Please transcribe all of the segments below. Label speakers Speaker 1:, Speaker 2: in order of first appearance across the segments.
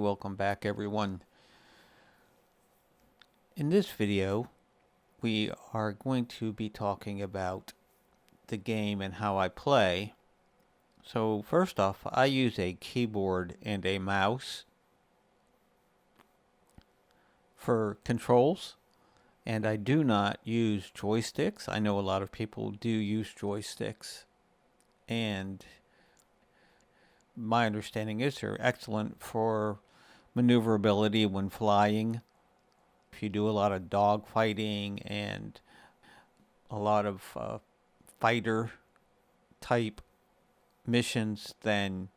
Speaker 1: welcome back everyone. In this video, we are going to be talking about the game and how I play. So first off, I use a keyboard and a mouse for controls, and I do not use joysticks. I know a lot of people do use joysticks, and my understanding is they're excellent for maneuverability when flying. If you do a lot of dog fighting and a lot of fighter type missions, then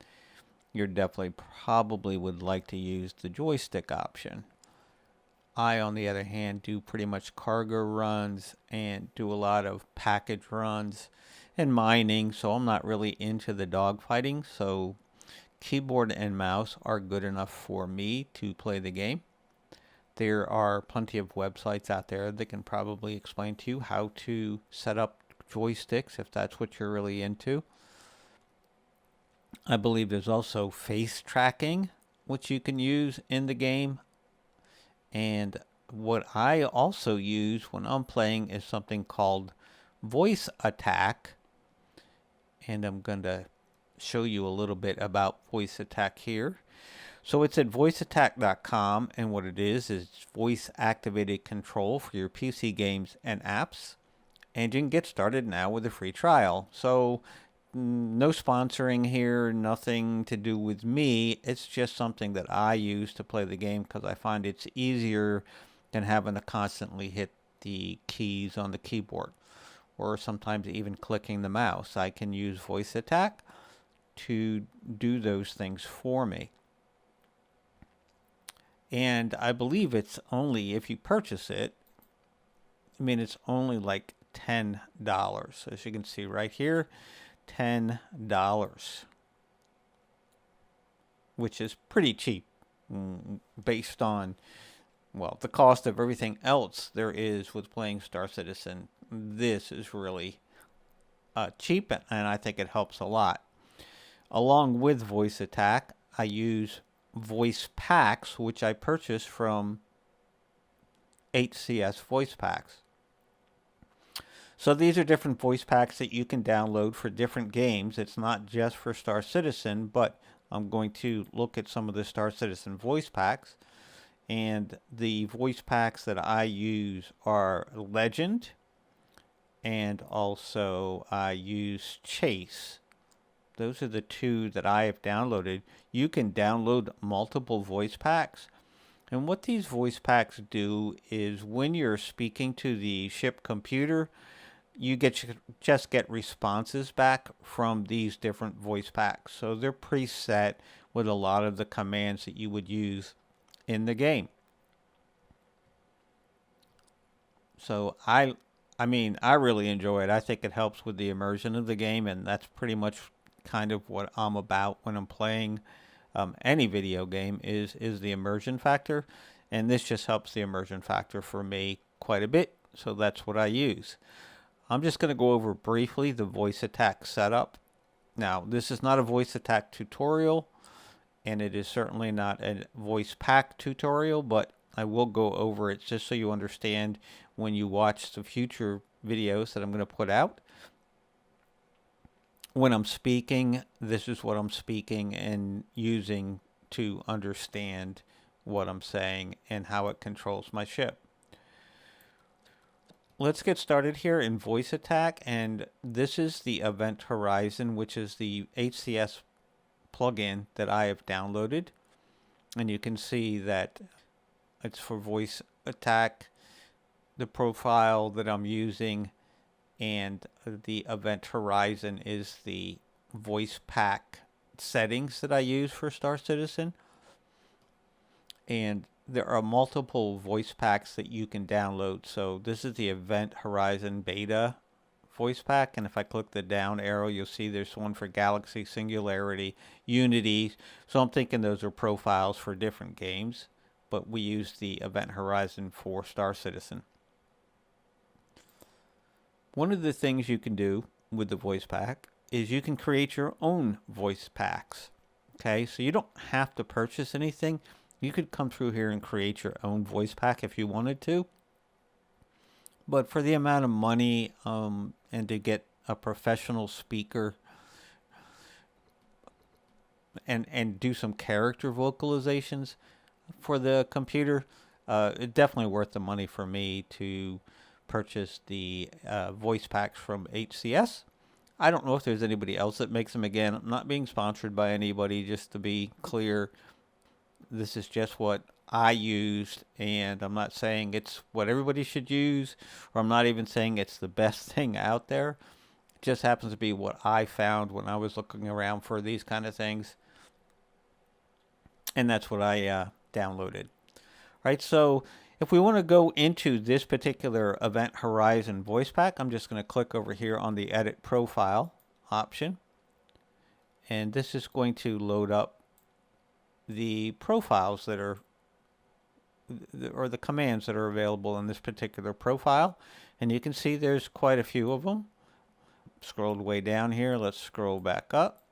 Speaker 1: you're definitely probably would like to use the joystick option. I, on the other hand, do pretty much cargo runs and do a lot of package runs and mining, so I'm not really into the dog fighting, so keyboard and mouse are good enough for me to play the game. There are plenty of websites out there that can probably explain to you how to set up joysticks if that's what you're really into. I believe there's also face tracking, which you can use in the game. And what I also use when I'm playing is something called voice attack. And I'm going to show you a little bit about voice attack here. So it's at voiceattack.com, and what it is voice activated control for your PC games and apps. And you can get started now with a free trial. So no sponsoring here, nothing to do with me. It's just something that I use to play the game because I find it's easier than having to constantly hit the keys on the keyboard or sometimes even clicking the mouse. I can use voice attack to do those things for me. And I believe it's only, if you purchase it, it's only like $10. As you can see right here, $10, which is pretty cheap based on, well, the cost of everything else there is with playing Star Citizen. This is really cheap, and I think it helps a lot. Along with voice attack, I use Voice Packs, which I purchased from HCS Voice Packs. So these are different voice packs that you can download for different games. It's not just for Star Citizen, but I'm going to look at some of the Star Citizen voice packs. And the voice packs that I use are Legend, and also I use Chase. Those are the two that I have downloaded. You can download multiple voice packs. And what these voice packs do is when you're speaking to the ship computer, you just get responses back from these different voice packs. So they're preset with a lot of the commands that you would use in the game. So I really enjoy it. I think it helps with the immersion of the game, and that's pretty much kind of what I'm about when I'm playing any video game is the immersion factor, and this just helps the immersion factor for me quite a bit, so that's what I use. I'm just going to go over briefly the voice attack setup. Now, this is not a voice attack tutorial, and it is certainly not a voice pack tutorial, but I will go over it just so you understand when you watch the future videos that I'm going to put out. When I'm speaking, this is what I'm speaking and using to understand what I'm saying and how it controls my ship. Let's get started here in voice attack, and this is the Event Horizon, which is the HCS plugin that I have downloaded, and you can see that it's for voice attack, the profile that I'm using, and the Event Horizon is the voice pack settings that I use for Star Citizen. And there are multiple voice packs that you can download. So this is the Event Horizon Beta voice pack, and if I click the down arrow, you'll see there's one for Galaxy, Singularity, Unity. So I'm thinking those are profiles for different games, but we use the Event Horizon for Star Citizen. One of the things you can do with the voice pack is you can create your own voice packs. Okay, so you don't have to purchase anything. You could come through here and create your own voice pack if you wanted to. But for the amount of money and to get a professional speaker and do some character vocalizations for the computer, it's definitely worth the money for me to purchase the voice packs from HCS. I don't know if there's anybody else that makes them. Again, I'm not being sponsored by anybody, just to be clear. This is just what I used, and I'm not saying it's what everybody should use, or I'm not even saying it's the best thing out there. It just happens to be what I found when I was looking around for these kind of things, and that's what I downloaded. Right, so if we want to go into this particular Event Horizon voice pack, I'm just going to click over here on the Edit Profile option, and this is going to load up the profiles that are, or the commands that are available in this particular profile. And you can see there's quite a few of them. Scrolled way down here. Let's scroll back up.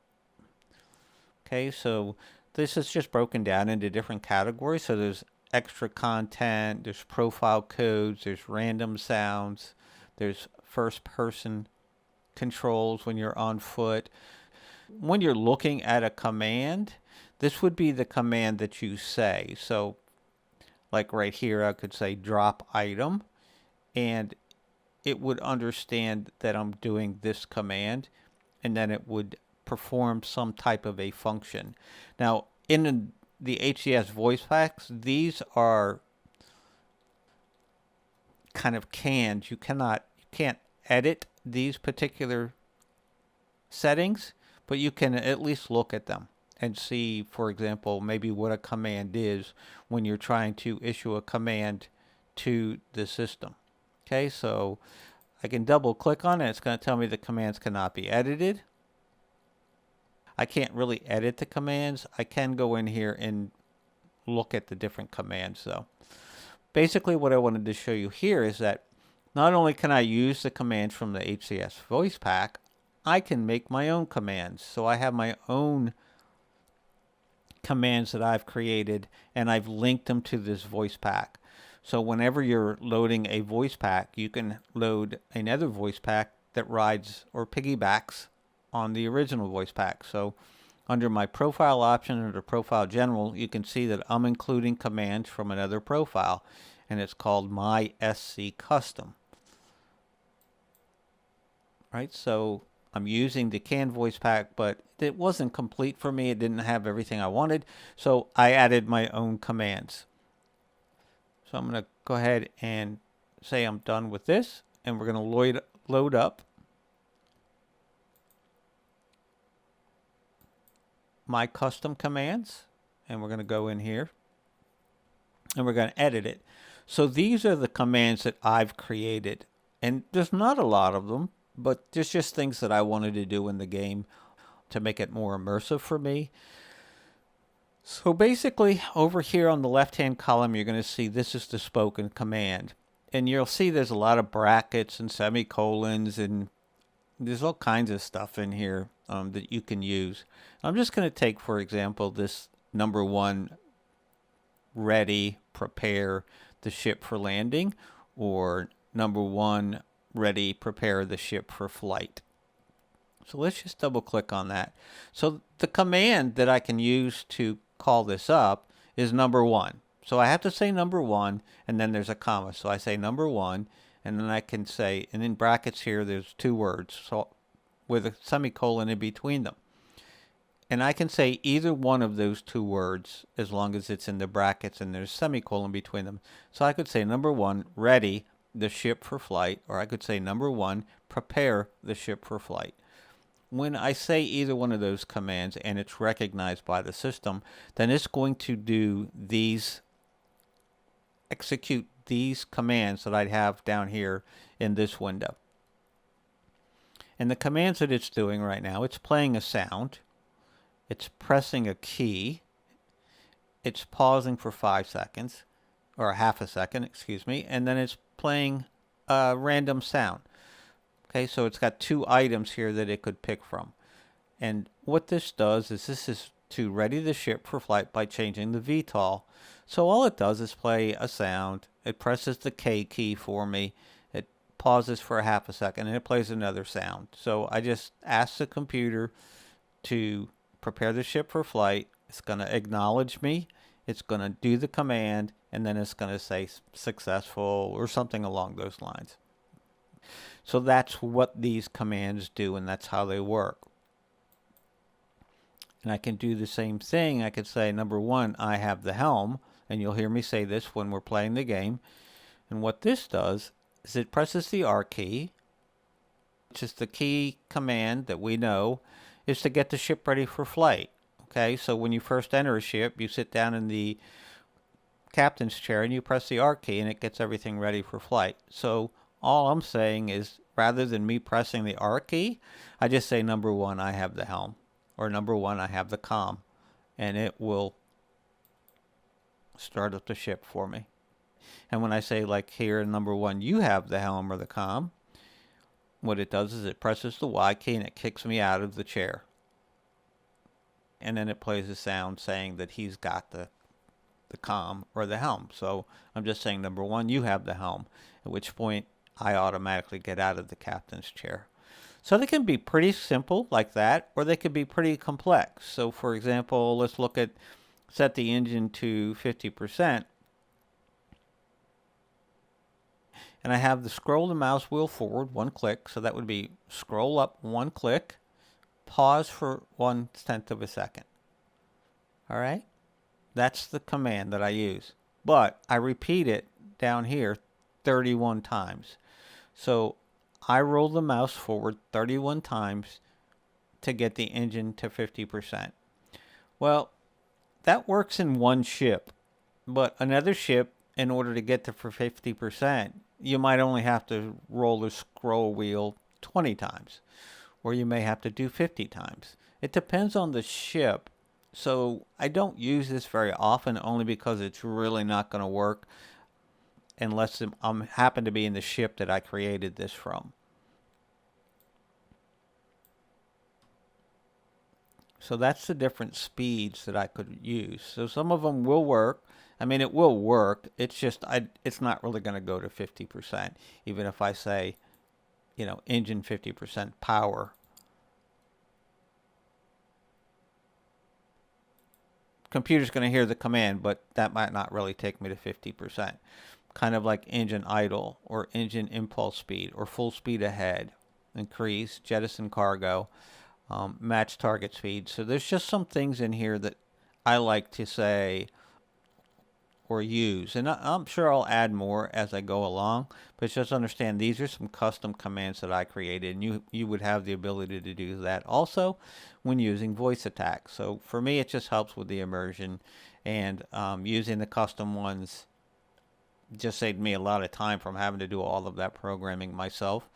Speaker 1: Okay, so this is just broken down into different categories. So there's extra content, there's profile codes, there's random sounds, there's first person controls when you're on foot. When you're looking at a command, this would be the command that you say. So like right here, I could say drop item, and it would understand that I'm doing this command, and then it would perform some type of a function. Now, in the HCS voice packs, these are kind of canned. You can't edit these particular settings, but you can at least look at them and see, for example, maybe what a command is when you're trying to issue a command to the system. Okay, so I can double click on it. It's going to tell me the commands cannot be edited. I can't really edit the commands. I can go in here and look at the different commands though. Basically what I wanted to show you here is that not only can I use the commands from the HCS voice pack, I can make my own commands. So I have my own commands that I've created, and I've linked them to this voice pack. So whenever you're loading a voice pack, you can load another voice pack that rides or piggybacks on the original voice pack. So under my profile option, under profile general, you can see that I'm including commands from another profile, and it's called my SC custom. Right, so I'm using the canned voice pack, but it wasn't complete for me. It didn't have everything I wanted, so I added my own commands. So I'm going to go ahead and say I'm done with this, and we're going to load up my custom commands, and we're going to go in here and we're going to edit it. So these are the commands that I've created, and there's not a lot of them, but there's just things that I wanted to do in the game to make it more immersive for me. So basically over here on the left hand column, you're going to see this is the spoken command, and you'll see there's a lot of brackets and semicolons, and there's all kinds of stuff in here that you can use. I'm just going to take, for example, this number 1, ready, prepare the ship for landing, or number 1, ready, prepare the ship for flight. So let's just double click on that. So the command that I can use to call this up is number 1. So I have to say number 1, and then there's a comma. So I say number 1, and then I can say, and in brackets here, there's 2 words, so with a semicolon in between them. And I can say either one of those 2 words as long as it's in the brackets and there's a semicolon between them. So I could say number 1, ready the ship for flight, or I could say number 1, prepare the ship for flight. When I say either one of those commands and it's recognized by the system, then it's going to do these, execute these commands that I'd have down here in this window. And the commands that it's doing right now, it's playing a sound, it's pressing a key, it's pausing for 5 seconds, or half a second, excuse me, and then it's playing a random sound. Okay, so it's got 2 items here that it could pick from. And what this does is this is to ready the ship for flight by changing the VTOL. So all it does is play a sound. It presses the K key for me. It pauses for a half a second, and it plays another sound. So I just ask the computer to prepare the ship for flight. It's going to acknowledge me. It's going to do the command, and then it's going to say successful or something along those lines. So that's what these commands do, and that's how they work. And I can do the same thing. I could say, number one, I have the helm, and you'll hear me say this when we're playing the game. And what this does is it presses the R key, which is the key command that we know is to get the ship ready for flight. Okay, so when you first enter a ship, you sit down in the captain's chair and you press the R key and it gets everything ready for flight. So all I'm saying is, rather than me pressing the R key, I just say, number one, I have the helm, or number one, I have the comm, and it will start up the ship for me. And when I say, like here, number one, you have the helm or the comm, what it does is it presses the Y key and it kicks me out of the chair. And then it plays a sound saying that he's got the comm or the helm. So I'm just saying, number one, you have the helm, at which point I automatically get out of the captain's chair. So they can be pretty simple like that, or they could be pretty complex. So for example, let's look at set the engine to 50%. And I have the scroll the mouse wheel forward one click. So that would be scroll up one click, pause for 1/10 of a second. All right. That's the command that I use. But I repeat it down here 31 times. So I roll the mouse forward 31 times to get the engine to 50%. Well, that works in one ship. But another ship, in order to get to for 50%, you might only have to roll the scroll wheel 20 times. Or you may have to do 50 times. It depends on the ship. So I don't use this very often, only because it's really not going to work unless I happen to be in the ship that I created this from. So that's the different speeds that I could use. So some of them will work. I mean, it will work. It's just it's not really going to go to 50%, even if I say, you know, engine 50% power. Computer's going to hear the command, but that might not really take me to 50%. Kind of like engine idle, or engine impulse speed, or full speed ahead, increase, jettison cargo, match target speed. So there's just some things in here that I like to say or use, and I'm sure I'll add more as I go along, but just understand these are some custom commands that I created, and you would have the ability to do that also when using voice attacks. So for me, it just helps with the immersion, and using the custom ones just saved me a lot of time from having to do all of that programming myself.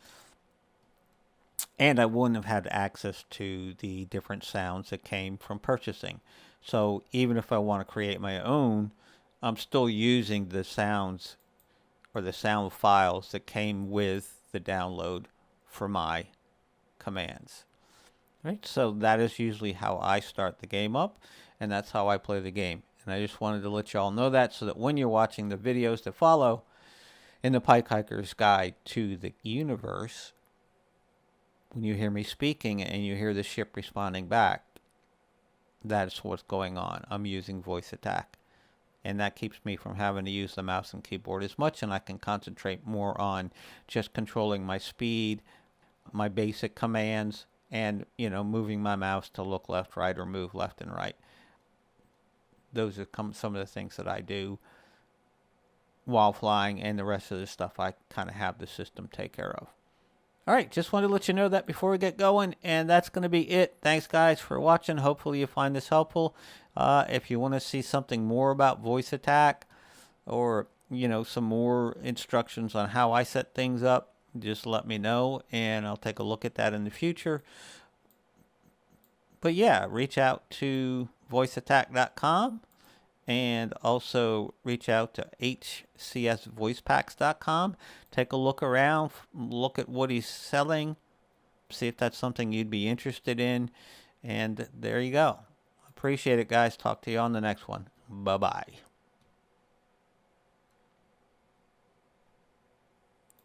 Speaker 1: And I wouldn't have had access to the different sounds that came from purchasing. So even if I want to create my own, I'm still using the sounds or the sound files that came with the download for my commands. Right? So that is usually how I start the game up, and that's how I play the game. And I just wanted to let you all know that, so that when you're watching the videos that follow in the Pike Hiker's Guide to the Universe, when you hear me speaking and you hear the ship responding back, that's what's going on. I'm using voice attack. And that keeps me from having to use the mouse and keyboard as much, and I can concentrate more on just controlling my speed, my basic commands, and, you know, moving my mouse to look left, right, or move left and right. Those are some of the things that I do while flying, and the rest of the stuff I kind of have the system take care of. All right, just wanted to let you know that before we get going, and that's going to be it. Thanks, guys, for watching. Hopefully you find this helpful. If you want to see something more about voice attack, or, you know, some more instructions on how I set things up, just let me know, and I'll take a look at that in the future. But yeah, reach out to voiceattack.com, and also reach out to HCSVoicePacks.com. Take a look around, look at what he's selling, see if that's something you'd be interested in, and there you go. Appreciate it, guys. Talk to you on the next one. Bye-bye.